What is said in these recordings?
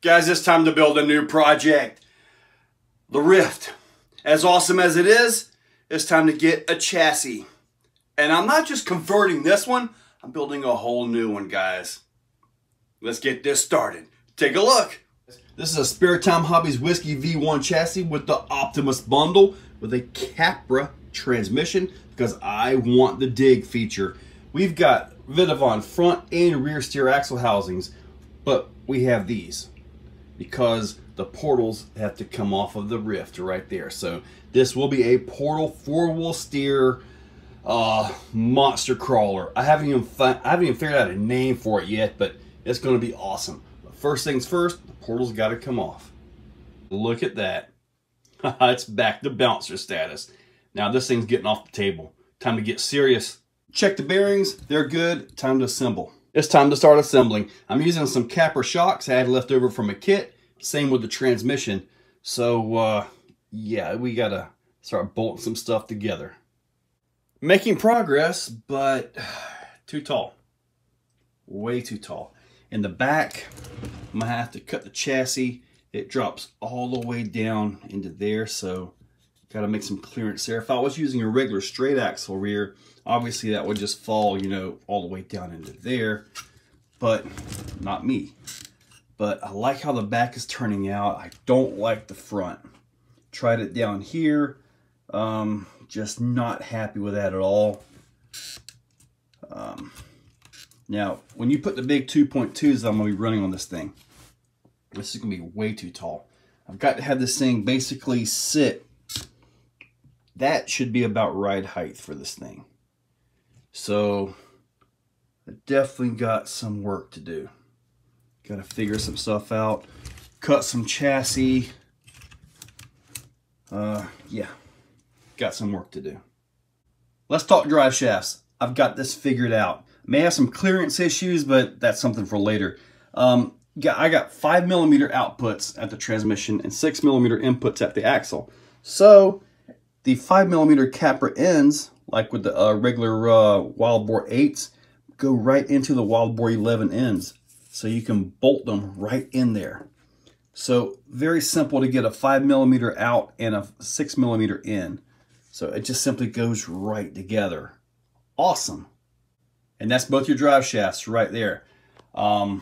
Guys, it's time to build a new project. The Ryft. As awesome as it is, it's time to get a chassis. And I'm not just converting this one, I'm building a whole new one, guys. Let's get this started. Take a look. This is a Spare Time Hobbies Whiskey V1 chassis with the Optimus bundle with a Capra transmission because I want the dig feature. We've got Vitavon front and rear steer axle housings, but we have these because the portals have to come off of the Ryft right there. So this will be a portal 4-wheel steer monster crawler. I haven't even figured out a name for it yet, but it's going to be awesome. But first things first, the portals got to come off. Look at that. It's back to bouncer status. Now this thing's getting off the table. Time to get serious. Check the bearings, they're good. Time to assemble. It's time to start assembling. I'm using some Capra shocks I had left over from a kit. Same with the transmission. So yeah, we gotta start bolting some stuff together. Making progress, but too tall. Way too tall. In the back, I'm gonna have to cut the chassis. It drops all the way down into there, so gotta make some clearance there. If I was using a regular straight axle rear, obviously that would just fall, you know, all the way down into there, but not me. But I like how the back is turning out. I don't like the front. Tried it down here. Just not happy with that at all. Now, when you put the big 2.2s I'm going to be running on this thing, this is going to be way too tall. I've got to have this thing basically sit. That should be about right height for this thing. So, I definitely got some work to do. Got to figure some stuff out. Cut some chassis. Yeah. Got some work to do. Let's talk drive shafts. I've got this figured out. May have some clearance issues, but that's something for later. I got 5mm outputs at the transmission and 6mm inputs at the axle. So the 5mm Capra ends, like with the regular Wild Boar 8s, go right into the Wild Boar 11 ends. So you can bolt them right in there. So very simple to get a 5mm out and a 6mm in. So it just simply goes right together. Awesome. And that's both your drive shafts right there. I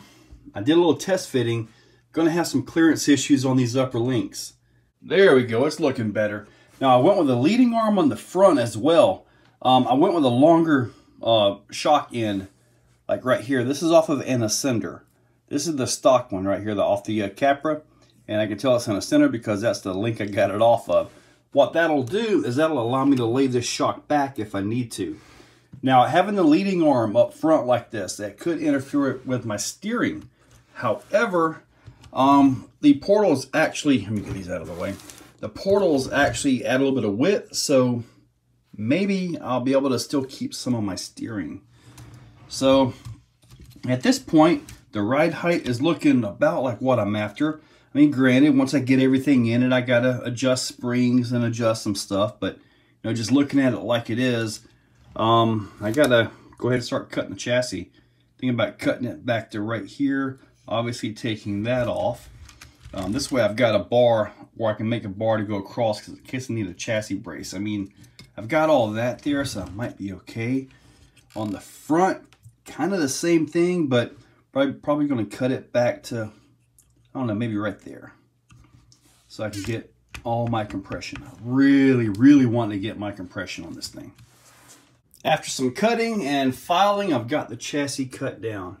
did a little test fitting. Going to have some clearance issues on these upper links. There we go. It's looking better. Now I went with a leading arm on the front as well. I went with a longer shock end, like right here. This is off of an Ascender. This is the stock one right here, off the Capra. And I can tell it's an Ascender because that's the link I got it off of. What that'll do is that'll allow me to lay this shock back if I need to. Now, having the leading arm up front like this, that could interfere with my steering. However, the portals actually, let me get these out of the way. The portals actually add a little bit of width, so maybe I'll be able to still keep some of my steering. So, at this point, the ride height is looking about like what I'm after. I mean, granted, once I get everything in it, I gotta adjust springs and adjust some stuff. But, you know, just looking at it like it is, I gotta go ahead and start cutting the chassis. Thinking about cutting it back to right here. Obviously taking that off. This way I've got a bar where I can make a bar to go across in case I need a chassis brace. I mean, I've got all that there, so I might be okay. On the front, kind of the same thing, but probably going to cut it back to, I don't know, maybe right there. So I can get all my compression. I really, really want to get my compression on this thing. After some cutting and filing, I've got the chassis cut down.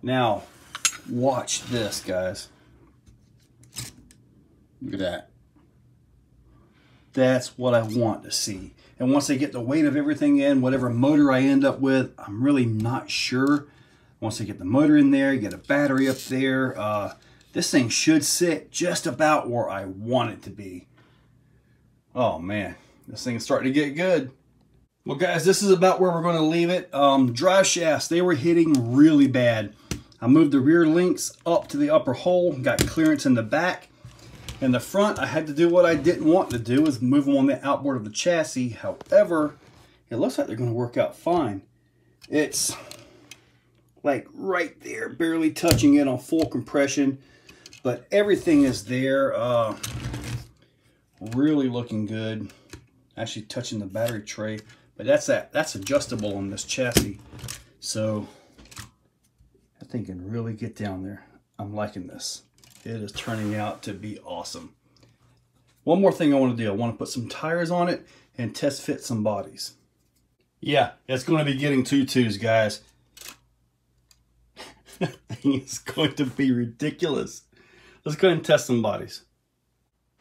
Now, watch this, guys. Look at that. That's what I want to see. And once I get the weight of everything in, whatever motor I end up with, I'm really not sure. Once I get the motor in there, get a battery up there, this thing should sit just about where I want it to be. Oh man, this thing is starting to get good. Well guys, this is about where we're going to leave it. Drive shafts, they were hitting really bad. I moved the rear links up to the upper hole, got clearance in the back. In the front, I had to do what I didn't want to do, is move them on the outboard of the chassis. However, it looks like they're going to work out fine. It's like right there, barely touching it on full compression. But everything is there. Really looking good. Actually touching the battery tray. But that's adjustable on this chassis. So I think it can really get down there. I'm liking this. It is turning out to be awesome. One more thing I want to do. I want to put some tires on it and test fit some bodies. Yeah, it's going to be getting tutus, guys. That thing is going to be ridiculous. Let's go ahead and test some bodies.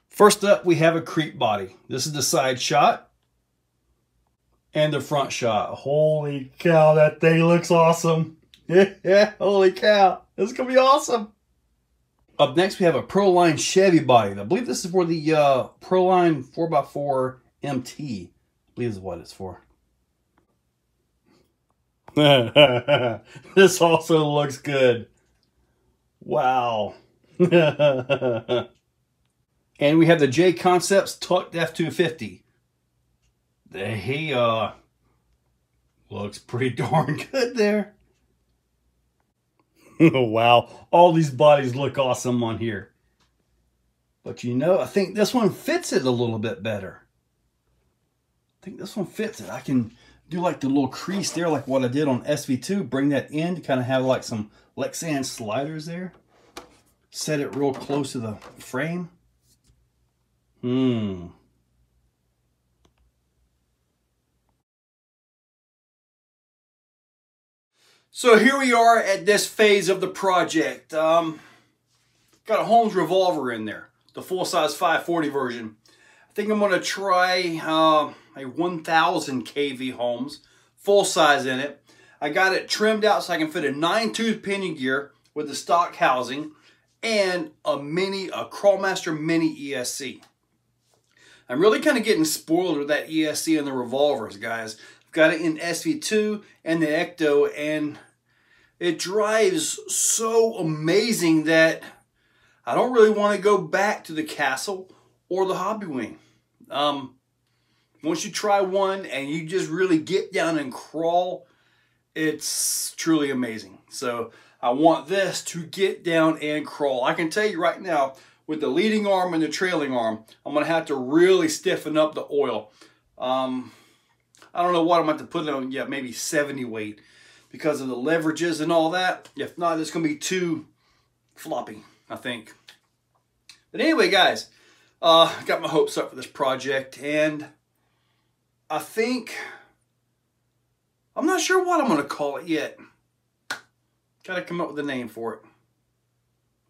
First up, we have a creep body. This is the side shot and the front shot. Holy cow, that thing looks awesome. Yeah, holy cow. This is going to be awesome. Up next, we have a Proline Chevy body. I believe this is for the Proline 4x4 MT. I believe this is what it's for. This also looks good. Wow. And we have the J Concepts Tucked F250. He looks pretty darn good there. Wow, all these bodies look awesome on here. But you know, I think this one fits it a little bit better. I think this one fits it. I can do like the little crease there, like what I did on SV2. Bring that in to kind of have like some Lexan sliders there. Set it real close to the frame. So here we are at this phase of the project. Got a Holmes revolver in there, the full-size 540 version. I think I'm going to try a 1000 kV Holmes, full-size in it. I got it trimmed out so I can fit a 9-tooth pinion gear with the stock housing and a Crawlmaster Mini ESC. I'm really kind of getting spoiled with that ESC and the revolvers, guys. I've got it in SV2 and the Ecto, and it drives so amazing that I don't really want to go back to the Castle or the Hobby Wing. Once you try one and you just really get down and crawl, it's truly amazing. So I want this to get down and crawl. I can tell you right now, with the leading arm and the trailing arm, I'm going to have to really stiffen up the oil. I don't know what I'm going to have to put on, yeah, maybe 70 weight because of the leverages and all that. If not, it's going to be too floppy, I think. But anyway, guys, I got my hopes up for this project, and I think, I'm not sure what I'm going to call it yet. Got to come up with a name for it.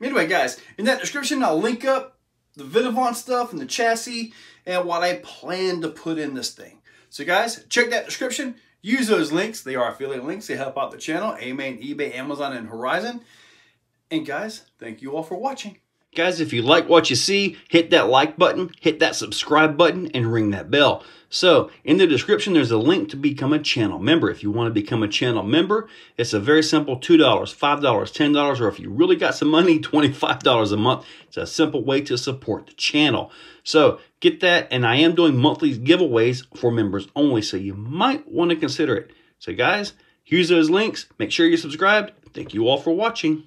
Anyway, guys, in that description, I'll link up the Vitavon stuff and the chassis and what I plan to put in this thing. So, guys, check that description. Use those links. They are affiliate links. They help out the channel. Amen, eBay, Amazon, and Horizon. And, guys, thank you all for watching. Guys, if you like what you see, hit that like button, hit that subscribe button, and ring that bell. So, in the description, there's a link to become a channel member. If you want to become a channel member, it's a very simple $2, $5, $10, or if you really got some money, $25 a month. It's a simple way to support the channel. So, get that, and I am doing monthly giveaways for members only, so you might want to consider it. So, guys, use those links. Make sure you're subscribed. Thank you all for watching.